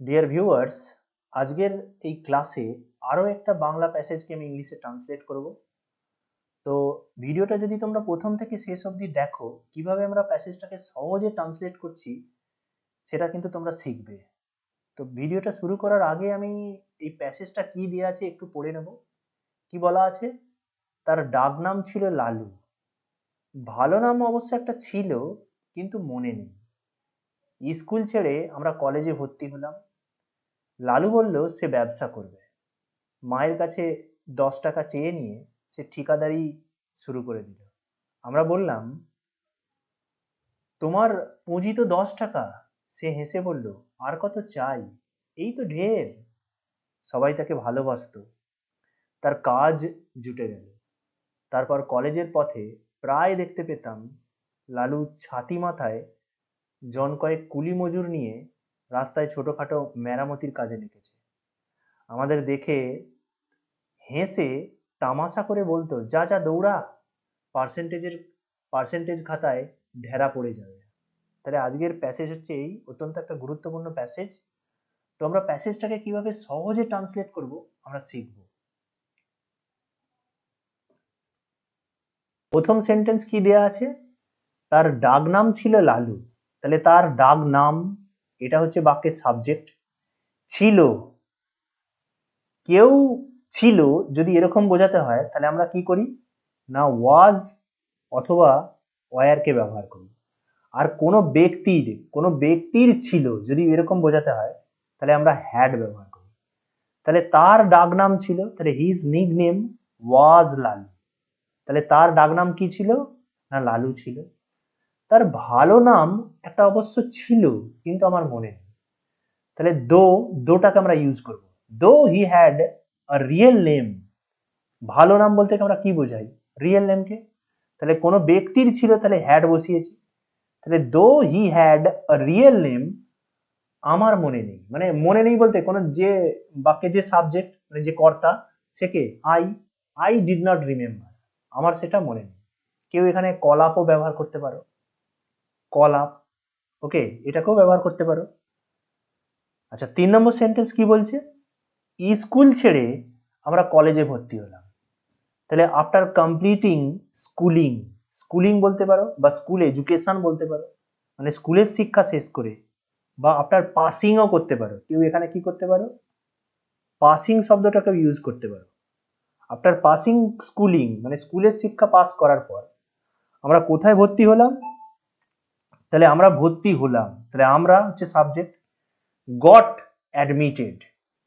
Dear viewers, আজকের এই ক্লাসে আরও একটা বাংলা প্যাসেজকে আমি ইংলিশে ট্রান্সলেট করব। তো ভিডিওটা যদি তোমরা প্রথম থেকে শেষ অবধি দেখো কিভাবে আমরা প্যাসেজটাকে সহজে ট্রান্সলেট করছি সেটা কিন্তু তোমরা শিখবে। তো ভিডিওটা শুরু করার আগে আমি এই প্যাসেজটা কি দেওয়া আছে একটু পড়ে নেব। কি বলা আছে? তার ডাক নাম ছিল লালু। ভালো নাম অবশ্য একটা ছিল, কিন্তু মনে নেই। স্কুল ছেড়ে আমরা কলেজে ভর্তি হলাম। লালু বলল সে ব্যবসা করবে। মায়ের কাছে 10 টাকা চেয়ে নিয়ে সে ঠিকাদারি শুরু করে দিল। আমরা বললাম, তোমার পুঁজি তো 10 টাকা। সে হেসে বলল, আর কত চাই, এই তো ঢের। সবাই তাকে ভালোবাসতো। তার কাজ জুটে গেল। তারপর কলেজের পথে প্রায় দেখতে পেতাম লালু ছাতি মাথায় জন কয়েক কুলি মজুর নিয়ে রাস্তায় ছোটখাটো মেরামতির কাজে লেগেছে। আমাদের দেখে হেসে তামাশা করে বলতো, যা যা দৌড়া, পার্সেন্টেজ খাতায় ঢেরা পড়ে যাবে। তাহলে আজকের প্যাসেজ হচ্ছে এই অত্যন্ত একটা গুরুত্বপূর্ণ প্যাসেজ। তো আমরা প্যাসেজটাকে কিভাবে সহজে ট্রান্সলেট করব আমরা শিখব। প্রথম সেন্টেন্স কি দেয়া আছে? তার ডাক নাম ছিল লালু। তাহলে তার ডাক নাম, এটা হচ্ছে বাক্যের সাবজেক্ট। ছিল, কেউ ছিল যদি এরকম বোঝাতে হয় তাহলে আমরা কি করি না, ওয়াজ অথবা ওয়্যারকে ব্যবহার করি। আর কোনো ব্যক্তির ছিল যদি এরকম বোঝাতে হয় তাহলে আমরা হ্যাড ব্যবহার করি। তাহলে তার ডাক নাম ছিল, তাহলে his nick name was Lalu. তাহলে তার ডাক নাম কি ছিল না, লালু ছিল। তার ভালো নাম একটা অবশ্য ছিল, কিন্তু আমার মনে নেই। তাহলে দোটাকে আমরা ইউজ করব। দো he had a real name. ভালো নাম বলতে আমরা কি বোঝাই? রিয়েল নেমকে। তাহলে কোনো ব্যক্তির ছিল, তাহলে হ্যাড বসিয়েছি। তাহলে দো he had a real name, আমার মনে নেই। মানে মনে নেই বলতে কোনো যে বাক্যে যে সাবজেক্ট মানে যে কর্তা সে কে? আই ডিড নট রিমেম্বার, আমার সেটা মনে নেই। কেউ এখানে কলাপও ব্যবহার করতে পারো, কলাপ, ওকে, এটাকেও ব্যবহার করতে পারো। আচ্ছা, 3 নম্বর সেন্টেন্স কি বলছে? স্কুল ছেড়ে আমরা কলেজে ভর্তি হলাম। তাহলে আফটার কমপ্লিটিং স্কুলিং, স্কুলিং বলতে পারো বা স্কুল এডুকেশন বলতে পারো, মানে স্কুলের শিক্ষা শেষ করে, বা আফটার পাসিংও করতে পারো। কেউ এখানে কি করতে পারো? পাসিং শব্দটাকে ইউজ করতে পারো। আফটার পাসিং স্কুলিং মানে স্কুলের শিক্ষা পাস করার পর আমরা কোথায় ভর্তি হলাম? তাহলে আমরা ভর্তি হলাম, তাহলে আমরা হচ্ছে সাবজেক্ট। গট অ্যাডমিটেড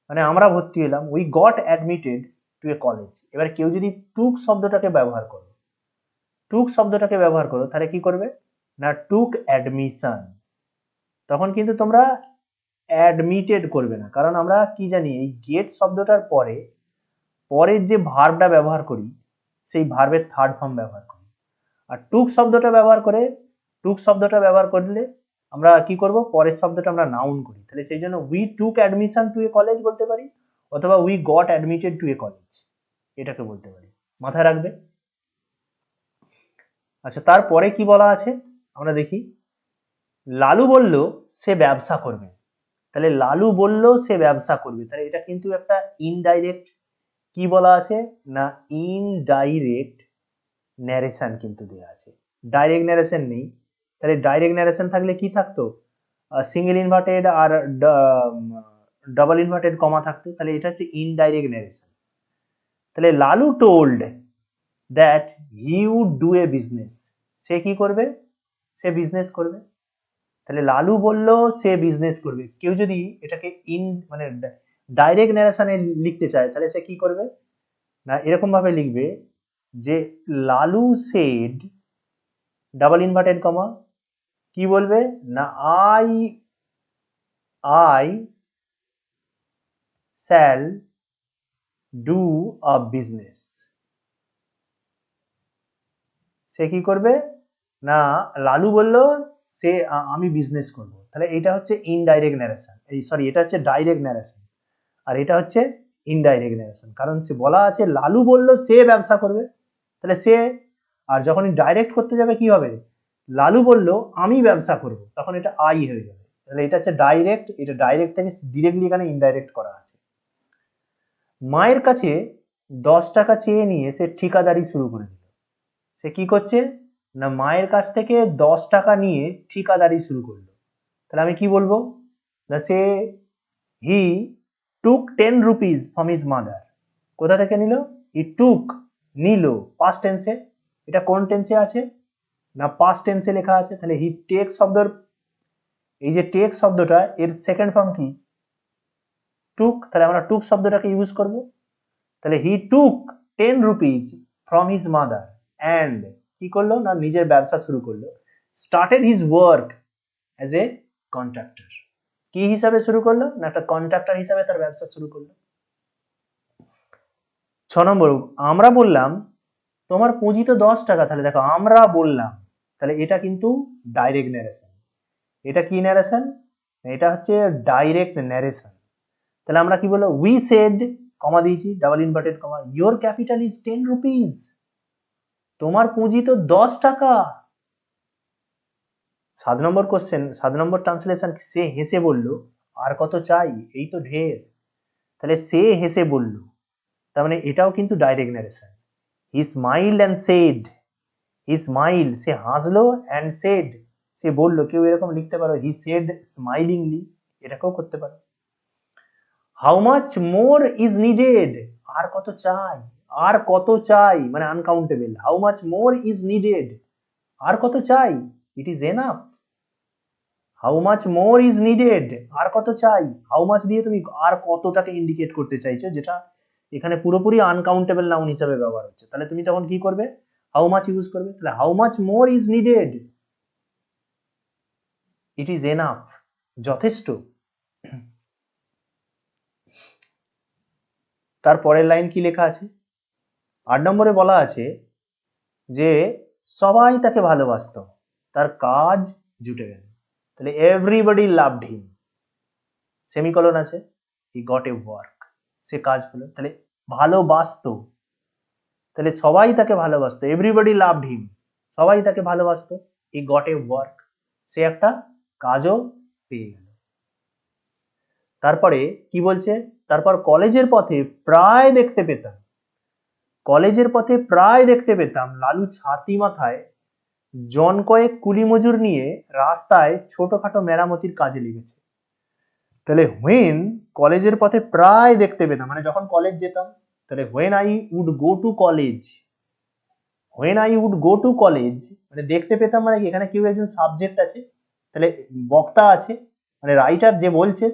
মানে আমরা ভর্তি হলাম, we got admitted to a college. এবার কেউ যদি টুক শব্দটাকে ব্যবহার করো, তাহলে কি করবে না, টুক অ্যাডমিশন। তখন কিন্তু তোমরা অ্যাডমিটেড করবে না, কারণ আমরা কি জানি, এই গেট শব্দটার পরের যে ভার্বটা ব্যবহার করি সেই ভার্বের থার্ড ফর্ম ব্যবহার করি। আর টুক শব্দটা ব্যবহার করলে আমরা কি করব, পরের শব্দটা আমরা নাউন করি। তাহলে সেই জন্য we took admission to a college বলতে পারি, অথবা we got admitted to a college, এটাকে বলতে পারি। মাথায় রাখবে। আচ্ছা, তারপরে কি বলা আছে আমরা দেখি। লালু বলল সে ব্যবসা করবে। তাহলে লালু বলল সে ব্যবসা করবে, তাহলে এটা কিন্তু একটা ইনডাইরেক্ট কি বলা আছে না, ইনডাইরেক্ট ন্যারেশন কিন্তু দেওয়া আছে। ডাইরেক্ট ন্যারেশন নেই। তাহলে ডাইরেক্ট ন্যারেশন থাকলে কি থাকতো, সিঙ্গেল ইনভার্টেড আর ডাবল ইনভার্টেড কমা থাকতো। তাহলে এটা হচ্ছে ইনডাইরেক্ট ন্যারেশন। তাহলে Lalu told that he would do a business. সে কি করবে? সে বিজনেস করবে। তাহলে লালু বলল সে বিজনেস করবে। কেউ যদি এটাকে মানে ডাইরেক্ট ন্যারেশনে লিখতে চায় তাহলে সে কি করবে না, এরকম ভাবে লিখবে যে Lalu said double inverted comma কি বলবে না, I shall do a business. সে কি করবে না, লালু বলল সে আমি বিজনেস করব। তাহলে এটা হচ্ছে ইনডাইরেক্ট ন্যারেশন, এটা হচ্ছে ডাইরেক্ট ন্যারেশন, আর এটা হচ্ছে ইনডাইরেক্ট ন্যারেশন। কারণ সে বলা আছে লালু বলল সে ব্যবসা করবে, তাহলে সে, আর যখন ডাইরেক্ট করতে যাবে কি হবে, লালু বলল আমি ব্যবসা করব, তখন এটা আই হয়ে যাবে। তাহলে এটা হচ্ছে ডাইরেক্ট, এটা ডাইরেক্ট থেকে ডিরেক্টলি এখানে ইনডাইরেক্ট করা আছে। মায়ের কাছে 10 টাকা চেয়ে নিয়ে সে ঠিকাদারি শুরু করে দিল। সে কি করছে না মায়ের কাছ থেকে 10 টাকা নিয়ে ঠিকাদারি শুরু করলো। তাহলে আমি কি বলবো না সে হি টুক 10 রুপিস ফ্রম হিজ মাদার। কোথা থেকে নিল? হি টুক, নিল, পাস্ট টেন্সে। এটা কোন টেন্সে আছে না পাস্ট টেন্সে লেখা আছে। তাহলে হি টেক শব্দর এই যে টেক শব্দটা এর সেকেন্ড ফর্ম কি? টুক। তাহলে আমরা টুক শব্দটাকে ইউজ করব। তাহলে হি টুক 10 rupees from his mother and কি করলো না নিজের ব্যবসা শুরু করলো। Started his work as a contractor. কি হিসাবে শুরু করলো না একটা কন্ট্রাক্টর হিসাবে তার ব্যবসা শুরু করলো। 6 নম্বর আমরা বললাম তোমার পুঁজি তো 10 টাকা। তাহলে দেখো আমরা বললাম, তাহলে এটা কিন্তু ডাইরেক্ট ন্যারেশন। এটা কি ন্যারেশন? এটা হচ্ছে ডাইরেক্ট ন্যারেশন। তাহলে আমরা কি বলবো? উই সেড, কমা দিয়েছি, double inverted comma, your capital is 10 rupees. তোমার পুঁজি তো 10 টাকা। 7 নম্বর কোশ্চেন, 7 নম্বর ট্রান্সলেশন, সে হেসে বলল আর কত চাই, এই তো ঢের। তাহলে সে হেসে বলল, তার মানে এটাও কিন্তু direct narration. He smiled and said, he smile সে হাসলো, অ্যান্ড সেড সে বলল। কেউ এরকম লিখতে পারো হি সেড স্মাইলিংলি, এটাকেও করতে পারো। How much more is needed, আর কত চাই, আর কত চাই মানে uncountable. How much more is needed, আর কত চাই, it is enough. How much more is needed, আর কত চাই। হাউ মাচ দিয়ে তুমি আর কতটাকে ইন্ডিকেট করতে চাইছো, যেটা এখানে পুরোপুরি আনকাউন্টেবল নাউন হিসাবে ব্যবহার হচ্ছে। তাহলে তুমি তখন কি করবে? হাউ মাচ ইউজ করবে। তাহলে how much more is needed, it is enough, যথেষ্ট। তারপরের লাইন কি লেখা আছে? 8 নম্বরে বলা আছে যে সবাই তাকে ভালোবাসতো, তার কাজ জুটে গেল। তাহলে এভরিবডি লাভড হিম, সেমিকলন আছে, হি গট এ ওয়ার্ক, সে কাজ পেল। তাহলে ভালোবাসতো, তাহলে সবাই তাকে ভালোবাসতো, এভরিবডি লাভড হিম, সবাই তাকে ভালোবাসতো। হি গট এ ওয়ার্ক, সে একটা কাজও পেয়ে গেল। তারপরে কি বলছে? তারপর কলেজের পথে প্রায় দেখতে পেতাম, কলেজের পথে প্রায় দেখতে পেতাম লালু ছাতি মাথায় জন কয়েক কুলি মজুর নিয়ে রাস্তায় ছোটখাটো মেরামতির কাজে লেগেছে। তাহলে হোয়েন, কলেজের পথে প্রায় দেখতে পেতাম মানে যখন কলেজ যেতাম। তাহলে when I would go to college, when I would go to college মানে দেখতে পেতাম মানে এখানে কেউ একজন সাবজেক্ট আছে, তাহলে বক্তা আছে মানে রাইটার যে বলছে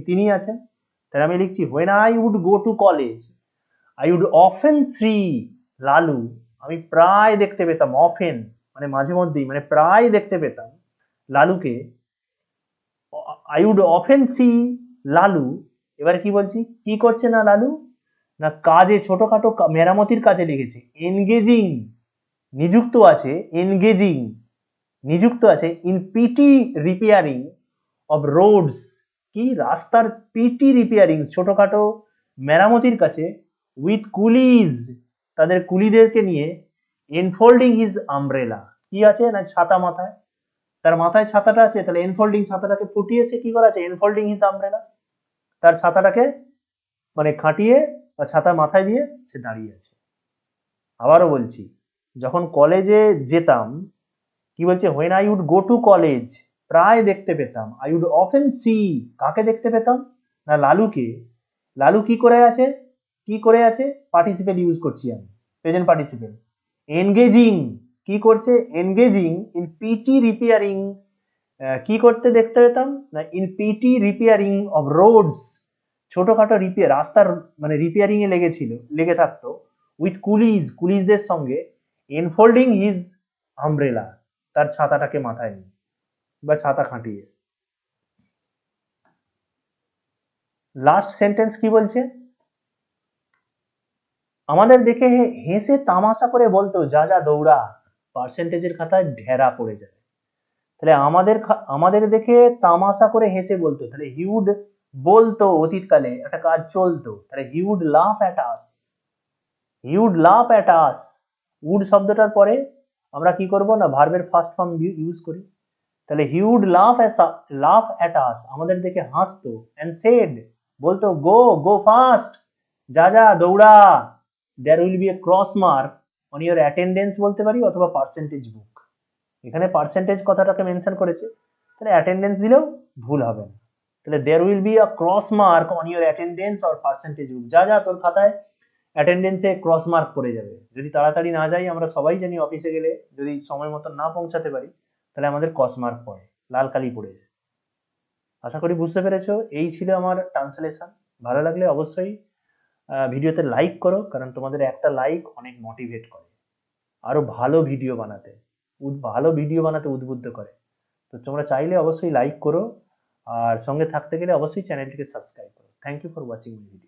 তিনি আছেন। তাহলে আমি লিখছি when I would go to college I would often see Lalu, আমি প্রায় দেখতে পেতাম, অফেন মানে মাঝে মধ্যেই মানে প্রায় দেখতে পেতাম লালুকে। I would often see Lalu, এবার কি বলছি কি করছে না লালু না কাজে, ছোটখাটো মেরামতির কাজে লেগেছে। এনগেজিং নিযুক্ত আছে, এনগেজিং নিযুক্ত আছে in petty repairing of roads, কি রাস্তার পিটি রিপেয়ারিং ছোটখাটো মেরামতির কাছে, উইথ কুলিজ তাদের কুলিদেরকে নিয়ে, এনফোল্ডিং হিজ আমব্রেলা কি আছে না ছাতা মাথায়, তার মাথায় ছাতাটা আছে। তাহলে এনফোল্ডিং ছাতাটাকে ফুটিয়ে সে কি করা আছে? এনফোল্ডিং হিজ আমব্রেলা, তার ছাতাটাকে মানে খাটিয়ে বা ছাতা মাথায় দিয়ে সে দাঁড়িয়ে আছে। আবারও বলছি, যখন কলেজে যেতাম কি বলছে? When I would go to college প্রায় দেখতে পেতাম, আই উড অফেন সি কাকে দেখতে পেতাম না লালুকে। লালু কি করে আছে? কি করে আছে? পার্টিসিপেল ইউজ করছি আমি, প্রেজেন্ট পার্টিসিপেল। এনগেজিং কি করছে? এনগেজিং ইন পিটি রিপেয়ারিং, কি করতে দেখতে পেতাম না in petty repairing of roads, ছোটখাটো রিপেয়ার রাস্তার মানে রিপেয়ারিং এ লেগে থাকতো। উইথ কুলিজ কুলিজদের সঙ্গে, এনফোল্ডিং হিজ আমব্রেলা তার ছাতাটাকে মাথায় নিয়ে বা ছাতা খাটিয়ে। লাস্ট সেন্টেন্স কি বলছে? আমাদের দেখে হেসে তামাশা করে বলতো যা যা দৌড়া, পার্সেন্টেজের খাতায় ঢেরা পড়ে যায়। তাহলে আমাদের দেখে তামাশা করে হেসে বলতো, তাহলে হিউড বলতো অতীতকালে একটা কাজ চলতো, তাহলে হিউড লাফ অ্যাট আস, হিউড লাফ অ্যাট আস। উড শব্দটার পরে আমরা কি করব না ভার্বের ফার্স্ট ফর্ম ইউজ করি। তাহলে হি উড লাফ অ্যাট আস, আমাদের দেখে হাসতো, অ্যান্ড সেড, বলতো গো গো ফাস্ট, যা যা দৌড়া, there will be a cross mark on your attendance বলতে পারি, অথবা পার্সেন্টেজ বুক। এখানে পার্সেন্টেজ কথাটাকে মেনশন করেছে, তাহলে অ্যাটেন্ডেন্স দিলেও ভুল হবে না। তাহলে there will be a cross mark on your attendance or percentage book, যা যা তোর খাতায় অ্যাটেন্ডেন্সে ক্রস মার্ক পড়ে যাবে। যদি তাড়াতাড়ি না যাই, আমরা সবাই জানি অফিসে গেলে যদি সময় মতো না পৌঁছাতে পারি, তাহলে আমাদের ক্রস মার্ক পড়ে, লাল কালি পড়ে যায়। আশা করি বুঝতে পেরেছো। এই ছিল আমার ট্রান্সলেশন। ভালো লাগলে অবশ্যই ভিডিওতে লাইক করো, কারণ তোমাদের একটা লাইক অনেক মোটিভেট করে আরো ভালো ভিডিও বানাতে, উদ্বুদ্ধ করে। তো তোমরা চাইলে অবশ্যই লাইক করো, আর সঙ্গে থাকতে গেলে অবশ্যই চ্যানেলটিকে সাবস্ক্রাইব করো। Thank you for watching my video.